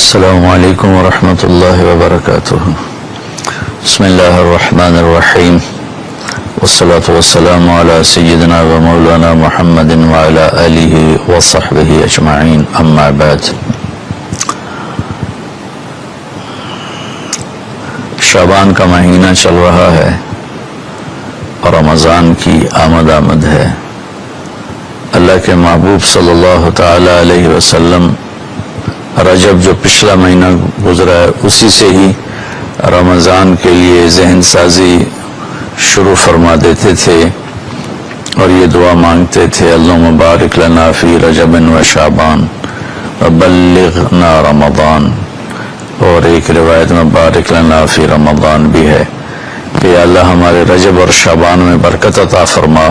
السلام علیکم ورحمۃ اللہ وبرکاتہ. بسم اللہ الرحمن الرحیم والصلاة والسلام علی سیدنا و مولانا محمد وعلی آلہ وصحبہ اجمعین. اما بعد. شعبان کا مہینہ چل رہا ہے اور رمضان کی آمد ہے. اللہ کے محبوب صلی اللہ تعالی علیہ وسلم رجب جو پچھلا مہینہ گزرا ہے اسی سے ہی رمضان کے لیے ذہن سازی شروع فرما دیتے تھے اور یہ دعا مانگتے تھے: اللہم بارک لنا فی رجب و شعبان وبلغنا رمضان. اور ایک روایت میں بارک لنا فی رمضان بھی ہے کہ اللہ ہمارے رجب اور شعبان میں برکت عطا فرما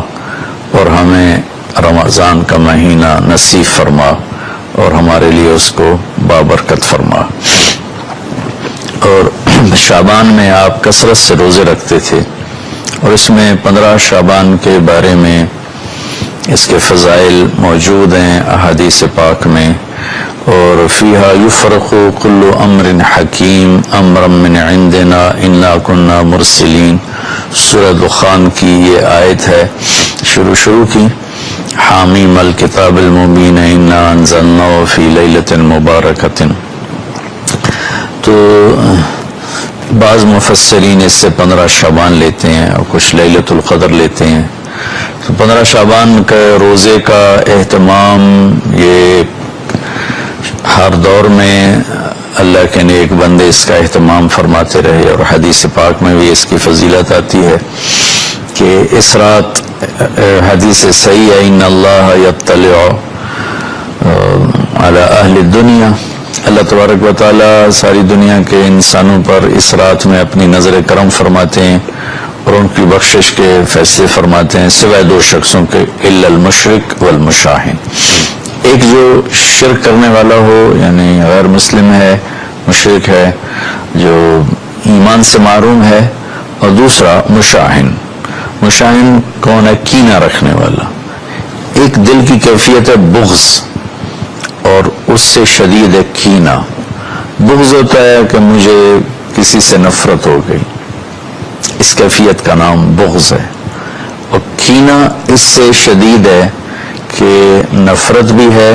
اور ہمیں رمضان کا مہینہ نصیب فرما اور ہمارے لیے اس کو بابرکت فرما. اور شعبان میں آپ کثرت سے روزے رکھتے تھے اور اس میں 15 شعبان کے بارے میں اس کے فضائل موجود ہیں احادیث پاک میں. اور فیہا یفرق کل امر حکیم امرا من عندنا انا کنا مرسلین. سورہ دخان کی یہ آیت ہے شروع کی: حامیم الکتاب المبین انا انزلناہ فی لیلۃ مبارکۃ. تو بعض مفسرین اس سے 15 شعبان لیتے ہیں اور کچھ لیلۃ القدر لیتے ہیں. تو 15 شعبان کے روزے کا اہتمام یہ ہر دور میں اللہ کے نیک بندے اس کا اہتمام فرماتے رہے اور حدیث پاک میں بھی اس کی فضیلت آتی ہے کہ اس رات حدیث صحیح ہے: ان اللہ یطلع علی اہل الدنیا. اللہ تبارک و تعالی ساری دنیا کے انسانوں پر اس رات میں اپنی نظر کرم فرماتے ہیں اور ان کی بخشش کے فیصلے فرماتے ہیں سوائے 2 شخصوں کے: الا المشرک والمشاہن. ایک جو شرک کرنے والا ہو یعنی غیر مسلم ہے، مشرک ہے، جو ایمان سے محروم ہے، اور دوسرا مشاہن. مشاہن کون ہے؟ کینہ رکھنے والا. ایک دل کی کیفیت ہے بغض اور اس سے شدید ہے کینہ. بغض ہوتا ہے کہ مجھے کسی سے نفرت ہو گئی، اس کیفیت کا نام بغض ہے. اور کینہ اس سے شدید ہے کہ نفرت بھی ہے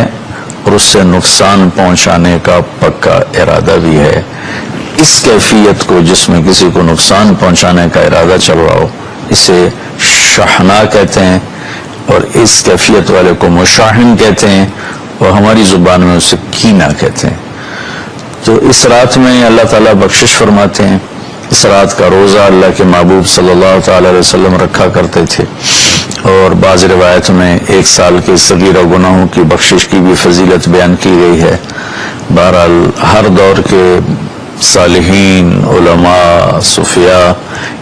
اور اس سے نقصان پہنچانے کا پکا ارادہ بھی ہے. اس کیفیت کو جس میں کسی کو نقصان پہنچانے کا ارادہ چل رہا ہو اسے شحنہ کہتے ہیں اور اس کیفیت والے کو مشاہن کہتے ہیں اور ہماری زبان میں اسے کینہ کہتے ہیں. تو اس رات میں اللہ تعالیٰ بخشش فرماتے ہیں. اس رات کا روزہ اللہ کے محبوب صلی اللہ تعالی علیہ وسلم رکھا کرتے تھے اور بعض روایت میں 1 سال کے صغیرہ گناہوں کی بخشش کی بھی فضیلت بیان کی گئی ہے. بہرحال ہر دور کے صالحین، علماء، صوفیاء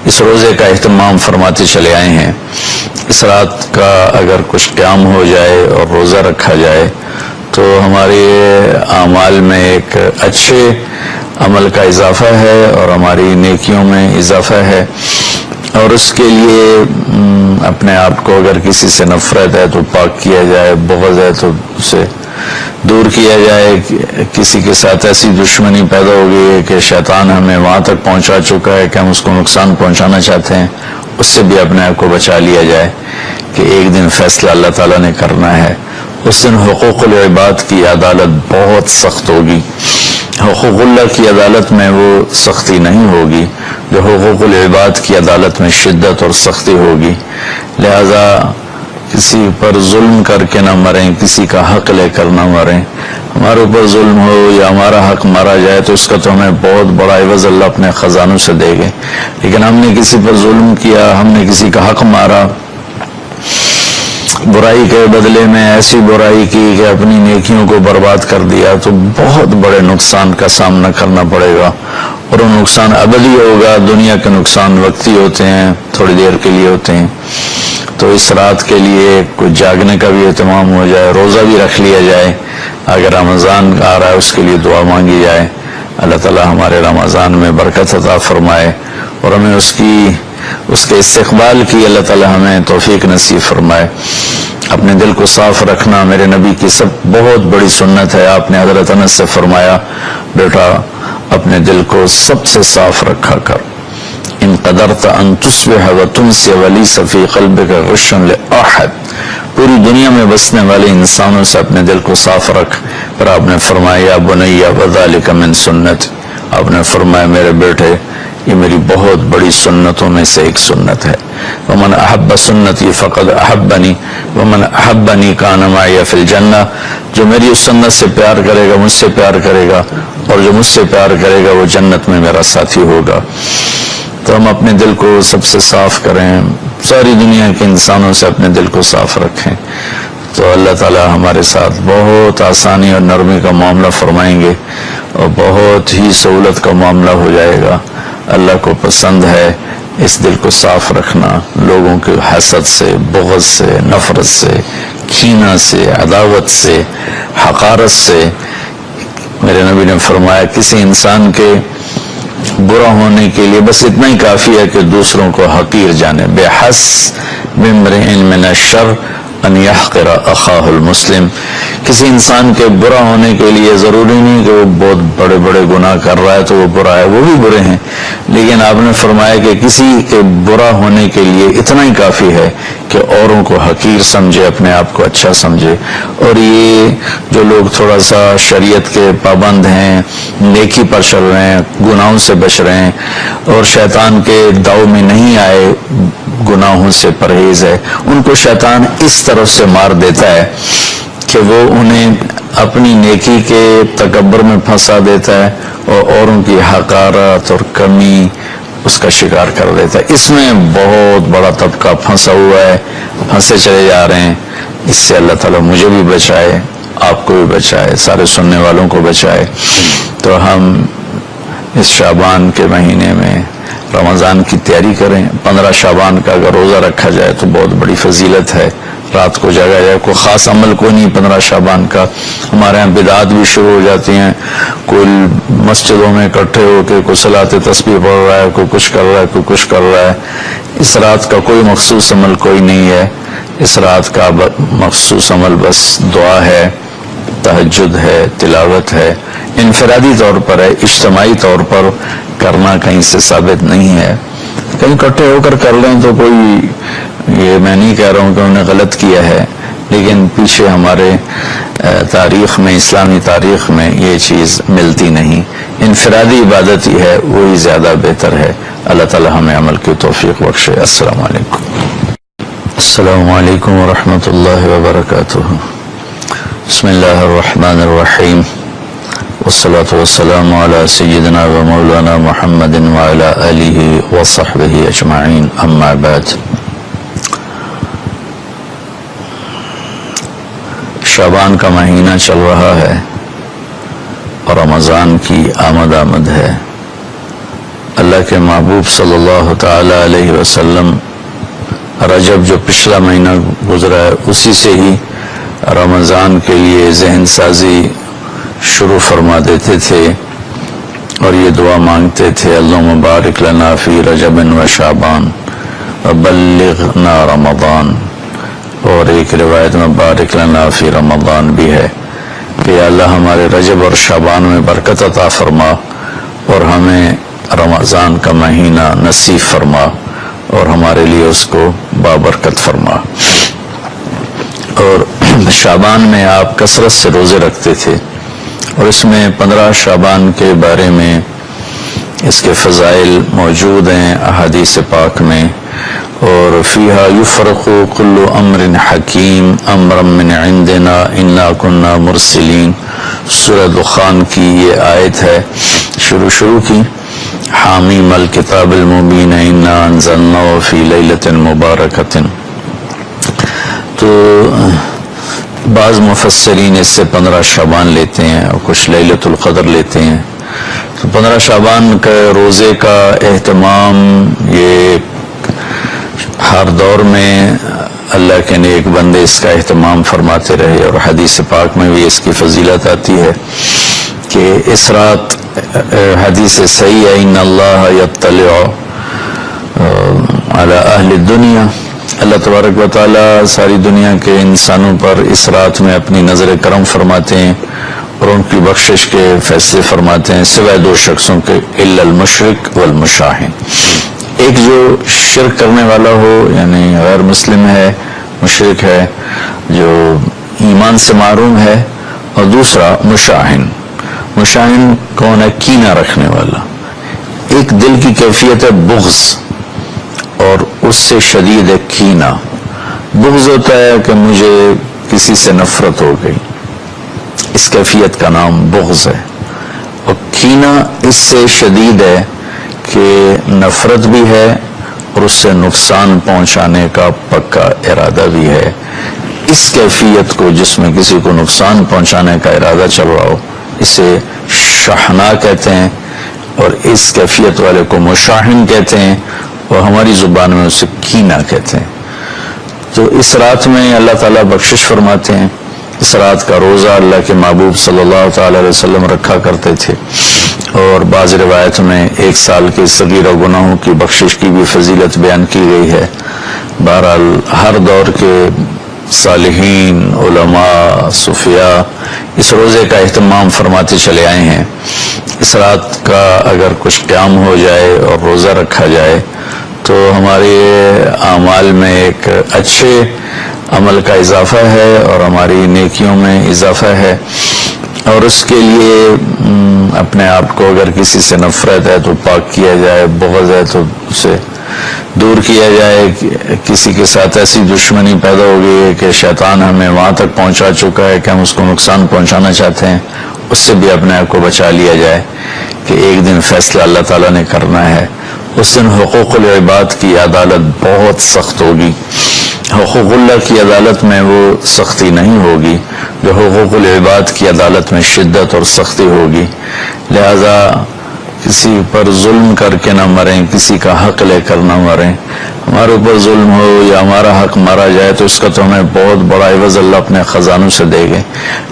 اس روزے کا اہتمام فرماتے چلے آئے ہیں. اس رات کا اگر کچھ قیام ہو جائے اور روزہ رکھا جائے تو ہمارے اعمال میں ایک اچھے عمل کا اضافہ ہے اور ہماری نیکیوں میں اضافہ ہے. اور اس کے لیے اپنے آپ کو اگر کسی سے نفرت ہے تو پاک کیا جائے، بغض ہے تو اسے دور کیا جائے. کسی کے ساتھ ایسی دشمنی پیدا ہو گئی ہے کہ شیطان ہمیں وہاں تک پہنچا چکا ہے کہ ہم اس کو نقصان پہنچانا چاہتے ہیں، اس سے بھی اپنے آپ کو بچا لیا جائے کہ ایک دن فیصلہ اللہ تعالیٰ نے کرنا ہے. اس دن حقوق العباد کی عدالت بہت سخت ہوگی. حقوق اللہ کی عدالت میں وہ سختی نہیں ہوگی جو حقوق العباد کی عدالت میں شدت اور سختی ہوگی. لہذا کسی پر ظلم کر کے نہ مریں، کسی کا حق لے کر نہ مریں. ہمارے اوپر ظلم ہو یا ہمارا حق مارا جائے تو اس کا تو ہمیں بہت بڑا عوض اللہ اپنے خزانوں سے دے گے. لیکن ہم نے کسی پر ظلم کیا، ہم نے کسی کا حق مارا، برائی کے بدلے میں ایسی برائی کی کہ اپنی نیکیوں کو برباد کر دیا تو بہت بڑے نقصان کا سامنا کرنا پڑے گا اور وہ نقصان ابدی ہوگا. دنیا کے نقصان وقتی ہوتے ہیں، تھوڑی دیر کے لیے ہوتے ہیں. تو اس رات کے لیے کچھ جاگنے کا بھی اہتمام ہو جائے، روزہ بھی رکھ لیا جائے. اگر رمضان آ رہا ہے اس کے لیے دعا مانگی جائے. اللہ تعالی ہمارے رمضان میں برکت عطا فرمائے اور ہمیں اس کے استقبال کی اللہ تعالی ہمیں توفیق نصیب فرمائے. اپنے دل کو صاف رکھنا میرے نبی کی بہت بڑی سنت ہے۔ آپ نے حضرت انس سے فرمایا، بیٹا اپنے دل کو سب سے صاف رکھا کر، ان قدرت ان تصبح وتمسی ولیس فی قلبک غش لاحد، پوری دنیا میں بسنے والے انسانوں سے اپنے دل کو صاف رکھ۔ پھر آپ نے فرمایا یا بنی وذلک من سنت، آپ نے فرمایا میرے بیٹے یہ میری بہت بڑی سنتوں میں سے ایک سنت ہے۔ ومن احب سنتی فقد احبنی ومن احبنی کان معی فی الجنہ، جو میری اس سنت سے پیار کرے گا مجھ سے پیار کرے گا، اور جو مجھ سے پیار کرے گا وہ جنت میں میرا ساتھی ہوگا۔ تو ہم اپنے دل کو سب سے صاف کریں، ساری دنیا کے انسانوں سے اپنے دل کو صاف رکھیں، تو اللہ تعالی ہمارے ساتھ بہت آسانی اور نرمی کا معاملہ فرمائیں گے اور بہت ہی سہولت کا معاملہ ہو جائے گا۔ اللہ کو پسند ہے اس دل کو صاف رکھنا، لوگوں کے حسد سے، بغض سے، نفرت سے، کینہ سے، عداوت سے، حقارت سے۔ میرے نبی نے فرمایا کسی انسان کے برا ہونے کے لیے بس اتنا ہی کافی ہے کہ دوسروں کو حقیر جانے، بِحَسْبِ امْرِئٍ مِّنَ الشَّرِّ ان یحقر اخاہ المسلم، کسی انسان کے برا ہونے کے لیے ضروری نہیں کہ وہ بہت بڑے بڑے گناہ کر رہا ہے تو وہ برا ہے، وہ بھی برے ہیں، لیکن آپ نے فرمایا کہ کسی کے برا ہونے کے لیے اتنا ہی کافی ہے کہ اوروں کو حقیر سمجھے، اپنے آپ کو اچھا سمجھے۔ اور یہ جو لوگ تھوڑا سا شریعت کے پابند ہیں، نیکی پر چل رہے ہیں، گناہوں سے بچ رہے ہیں اور شیطان کے داؤ میں نہیں آئے، گناہوں سے پرہیز ہے، ان کو شیطان اس طرف سے مار دیتا ہے کہ وہ انہیں اپنی نیکی کے تکبر میں پھنسا دیتا ہے اور اوروں کی حقارت اور کمی اس کا شکار کر دیتا ہے۔ اس میں بہت بڑا طبقہ پھنسا ہوا ہے، پھنسے چلے جا رہے ہیں۔ اس سے اللہ تعالیٰ مجھے بھی بچائے، آپ کو بھی بچائے، سارے سننے والوں کو بچائے۔ تو ہم اس شعبان کے مہینے میں رمضان کی تیاری کریں۔ 15 شعبان کا اگر روزہ رکھا جائے تو بہت بڑی فضیلت ہے، رات کو جاگا جائے، کوئی خاص عمل کوئی نہیں 15 شعبان کا۔ ہمارے ہاں بدعات بھی شروع ہو جاتی ہیں، کوئی مسجدوں میں اکٹھے ہو کے کوئی صلاۃ تسبیح پڑھ رہا ہے، کوئی کچھ کر رہا ہے، کوئی کچھ کر رہا ہے۔ اس رات کا کوئی مخصوص عمل کوئی نہیں ہے، اس رات کا مخصوص عمل بس دعا ہے، تہجد ہے، تلاوت ہے، انفرادی طور پر ہے، اجتماعی طور پر کرنا کہیں سے ثابت نہیں ہے۔ کہیں اکٹھے ہو کر کر لیں تو کوئی، یہ میں نہیں کہہ رہا ہوں کہ انہوں نے غلط کیا ہے، لیکن پیچھے ہمارے تاریخ میں، اسلامی تاریخ میں یہ چیز ملتی نہیں۔ انفرادی عبادت ہی ہے، وہی زیادہ بہتر ہے۔ اللہ تعالی ہمیں عمل کی توفیق بخشے۔ السلام علیکم۔ السلام علیکم ورحمۃ اللہ وبرکاتہ۔ بسم اللہ الرحمن الرحیم، والصلاة والسلام على سیدنا و مولانا محمد وعلى آلہ وصحبہ اجمعین، اما بعد۔ شعبان کا مہینہ چل رہا ہے اور رمضان کی آمد ہے۔ اللہ کے محبوب صلی اللہ تعالی علیہ وسلم رجب جو پچھلا مہینہ گزرا ہے اسی سے ہی رمضان کے لیے ذہن سازی شروع فرما دیتے تھے اور یہ دعا مانگتے تھے، اللہم بارک لنا فی رجب و شعبان وبلغنا رمضان، اور ایک روایت میں بارک لنا فی رمضان بھی ہے کہ اللہ ہمارے رجب اور شعبان میں برکت عطا فرما اور ہمیں رمضان کا مہینہ نصیب فرما اور ہمارے لیے اس کو بابرکت فرما۔ اور شعبان میں آپ کثرت سے روزے رکھتے تھے اور اس میں 15 شعبان کے بارے میں اس کے فضائل موجود ہیں احادیث پاک میں، اور فیہا یفرق کل امر حکیم امرا من عندنا انا کنا مرسلین، سورہ دخان کی یہ آیت ہے شروع کی، حامیم الکتاب المبین انا انزلناہ فی لیلۃ مبارکۃ۔ تو بعض مفسرین اس سے 15 شعبان لیتے ہیں اور کچھ لیلۃ القدر لیتے ہیں۔ تو 15 شعبان کے روزے کا اہتمام یہ ہر دور میں اللہ کے نیک بندے اس کا اہتمام فرماتے رہے، اور حدیث پاک میں بھی اس کی فضیلت آتی ہے کہ اس رات حدیث صحیح ہے، ان اللہ یطلع علی اہل الدنیا، اللہ تبارک و تعالی ساری دنیا کے انسانوں پر اس رات میں اپنی نظر کرم فرماتے ہیں اور ان کی بخشش کے فیصلے فرماتے ہیں سوائے دو شخصوں کے الا المشرک والمشاہن، ایک جو شرک کرنے والا ہو یعنی غیر مسلم ہے، مشرک ہے، جو ایمان سے معروم ہے، اور دوسرا مشاہن۔ مشاہن کون ہے؟ کینہ رکھنے والا، ایک دل کی کیفیت ہے بغض اور اس سے شدید ہے کینہ۔ بغض ہوتا ہے کہ مجھے کسی سے نفرت ہو گئی، اس کیفیت کا نام بغض ہے، اور کینہ اس سے شدید ہے کہ نفرت بھی ہے اور اس سے نقصان پہنچانے کا پکا ارادہ بھی ہے۔ اس کیفیت کو جس میں کسی کو نقصان پہنچانے کا ارادہ چل رہا ہو اسے شحناء کہتے ہیں، اور اس کیفیت والے کو مشاہن کہتے ہیں، اور ہماری زبان میں اسے کینہ کہتے ہیں۔ تو اس رات میں اللہ تعالیٰ بخشش فرماتے ہیں۔ اس رات کا روزہ اللہ کے محبوب صلی اللہ تعالیٰ علیہ وسلم رکھا کرتے تھے، اور بعض روایت میں 1 سال کے صغیرہ گناہوں کی بخشش کی بھی فضیلت بیان کی گئی ہے۔ بہرحال ہر دور کے صالحین، علماء، صوفیاء اس روزے کا اہتمام فرماتے چلے آئے ہیں۔ اس رات کا اگر کچھ قیام ہو جائے اور روزہ رکھا جائے تو ہمارے اعمال میں ایک اچھے عمل کا اضافہ ہے اور ہماری نیکیوں میں اضافہ ہے، اور اس کے لیے اپنے آپ کو اگر کسی سے نفرت ہے تو پاک کیا جائے، بغض ہے تو اسے دور کیا جائے، کسی کے ساتھ ایسی دشمنی پیدا ہو گئی ہے کہ شیطان ہمیں وہاں تک پہنچا چکا ہے کہ ہم اس کو نقصان پہنچانا چاہتے ہیں، اس سے بھی اپنے آپ کو بچا لیا جائے کہ ایک دن فیصلہ اللہ تعالیٰ نے کرنا ہے۔ اس دن حقوق العباد کی عدالت بہت سخت ہوگی۔ حقوق اللہ کی عدالت میں وہ سختی نہیں ہوگی جو حقوق العباد کی عدالت میں شدت اور سختی ہوگی، لہذا کسی پر ظلم کر کے نہ مریں، کسی کا حق لے کر نہ مریں۔ ہمارے اوپر ظلم ہو یا ہمارا حق مارا جائے تو اس کا تو ہمیں بہت بڑا عوض اللہ اپنے خزانوں سے دے گے،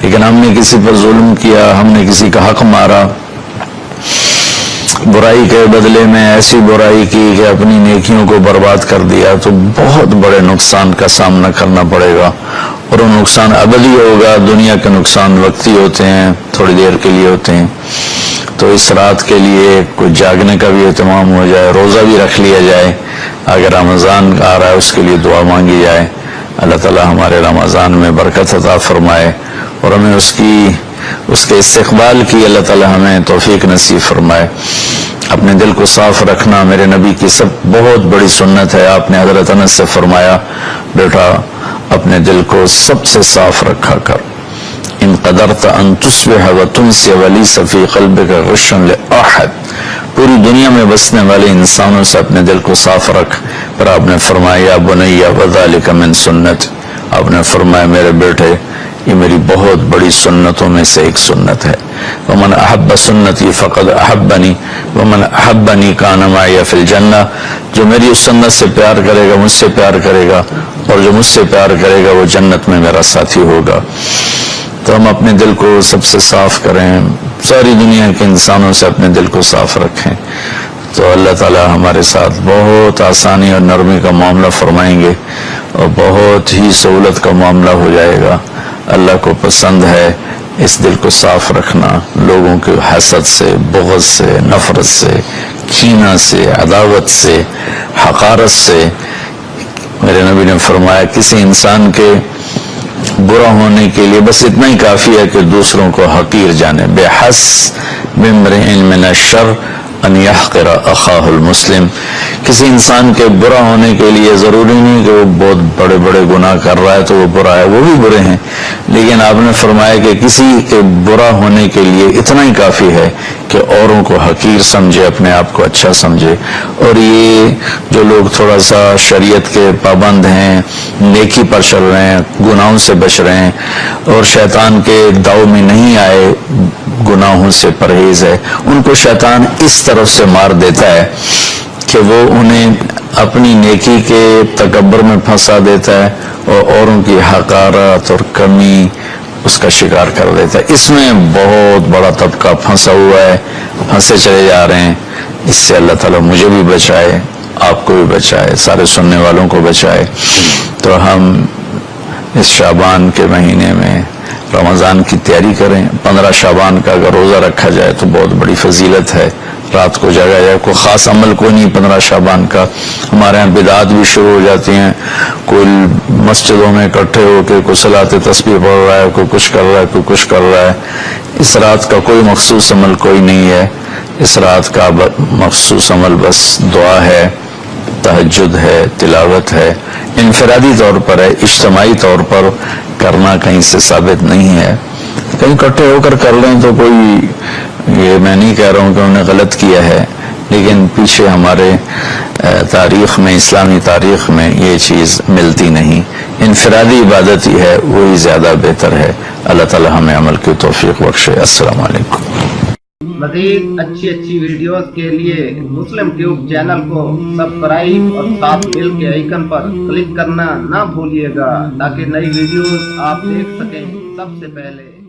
لیکن ہم نے کسی پر ظلم کیا، ہم نے کسی کا حق مارا، برائی کے بدلے میں ایسی برائی کی کہ اپنی نیکیوں کو برباد کر دیا، تو بہت بڑے نقصان کا سامنا کرنا پڑے گا، اور وہ نقصان ابدی ہوگا۔ دنیا کے نقصان وقتی ہوتے ہیں، تھوڑی دیر کے لیے ہوتے ہیں۔ تو اس رات کے لیے کوئی جاگنے کا بھی اہتمام ہو جائے، روزہ بھی رکھ لیا جائے، اگر رمضان آ رہا ہے اس کے لیے دعا مانگی جائے، اللہ تعالی ہمارے رمضان میں برکت عطا فرمائے اور ہمیں اس کے استقبال کی اللہ تعالی ہمیں توفیق نصیب فرمائے۔ اپنے دل کو صاف رکھنا میرے نبی کی سب بہت بڑی سنت ہے۔ آپ نے حضرت انس سے فرمایا، بیٹا اپنے دل کو سب سے صاف رکھا کر، ان قدرت ان تصبح وتمسی ولیس فی قلبک غش لاحد، پوری دنیا میں بسنے والے انسانوں سے اپنے دل کو صاف رکھ۔ پر آپ نے فرمایا بنی وذالک من سنت، آپ نے فرمایا میرے بیٹے یہ میری بہت بڑی سنتوں میں سے ایک سنت ہے۔ ومن احب سنتی فقد احبنی ومن احبنی کان معی فی الجنہ، جو میری اس سنت سے پیار کرے گا مجھ سے پیار کرے گا، اور جو مجھ سے پیار کرے گا وہ جنت میں میرا ساتھی ہوگا۔ تو ہم اپنے دل کو سب سے صاف کریں، ساری دنیا کے انسانوں سے اپنے دل کو صاف رکھیں، تو اللہ تعالی ہمارے ساتھ بہت آسانی اور نرمی کا معاملہ فرمائیں گے اور بہت ہی سہولت کا معاملہ ہو جائے گا۔ اللہ کو پسند ہے اس دل کو صاف رکھنا، لوگوں کے حسد سے، بغض سے، نفرت سے، کینہ سے، عداوت سے، حقارت سے۔ میرے نبی نے فرمایا کسی انسان کے برا ہونے کے لیے بس اتنا ہی کافی ہے کہ دوسروں کو حقیر جانے، بِحَسْبِ امْرِئٍ مِّنَ الشَّرِّ ان یحقر اخاہ المسلم، کسی انسان کے برا ہونے کے لیے ضروری نہیں کہ وہ بہت بڑے بڑے گناہ کر رہا ہے تو وہ برا ہے، وہ بھی برے ہیں، لیکن آپ نے فرمایا کہ کسی کے برا ہونے کے لیے اتنا ہی کافی ہے کہ اوروں کو حقیر سمجھے، اپنے آپ کو اچھا سمجھے۔ اور یہ جو لوگ تھوڑا سا شریعت کے پابند ہیں، نیکی پر چل رہے ہیں، گناہوں سے بچ رہے ہیں اور شیطان کے داؤ میں نہیں آئے، گناہوں سے پرہیز ہے، ان کو شیطان اس طرف سے مار دیتا ہے کہ وہ انہیں اپنی نیکی کے تکبر میں پھنسا دیتا ہے اور اوروں کی حقارت اور کمی اس کا شکار کر دیتا ہے۔ اس میں بہت بڑا طبقہ پھنسا ہوا ہے، پھنسے چلے جا رہے ہیں۔ اس سے اللہ تعالیٰ مجھے بھی بچائے، آپ کو بھی بچائے، سارے سننے والوں کو بچائے۔ تو ہم اس شعبان کے مہینے میں رمضان کی تیاری کریں۔ 15 شعبان کا اگر روزہ رکھا جائے تو بہت بڑی فضیلت ہے، رات کو جاگا جائے۔ کوئی خاص عمل کوئی نہیں 15 شعبان کا۔ ہمارے ہاں بدعات بھی شروع ہو جاتی ہیں، کوئی مسجدوں میں اکٹھے ہو کے کوئی صلاۃ تسبیح پڑھ رہا ہے، کوئی کچھ کر رہا ہے، کوئی کچھ کر رہا ہے۔ اس رات کا کوئی مخصوص عمل کوئی نہیں ہے۔ اس رات کا مخصوص عمل بس دعا ہے، تہجد ہے، تلاوت ہے، انفرادی طور پر ہے، اجتماعی طور پر کرنا کہیں سے ثابت نہیں ہے۔ کہیں اکٹھے ہو کر کر لیں تو کوئی، یہ میں نہیں کہہ رہا ہوں کہ انہوں نے غلط کیا ہے، لیکن پیچھے ہمارے تاریخ میں، اسلامی تاریخ میں یہ چیز ملتی نہیں۔ انفرادی عبادت ہی ہے، وہی زیادہ بہتر ہے۔ اللہ تعالی ہمیں عمل کی توفیق بخشے۔ السلام علیکم۔ مزید اچھی ویڈیوز کے لیے مسلم ٹیوب چینل کو سبسکرائب اور ساتھ بیل کے آئیکن پر کلک کرنا نہ بھولیے گا تاکہ نئی ویڈیوز آپ دیکھ سکیں سب سے پہلے۔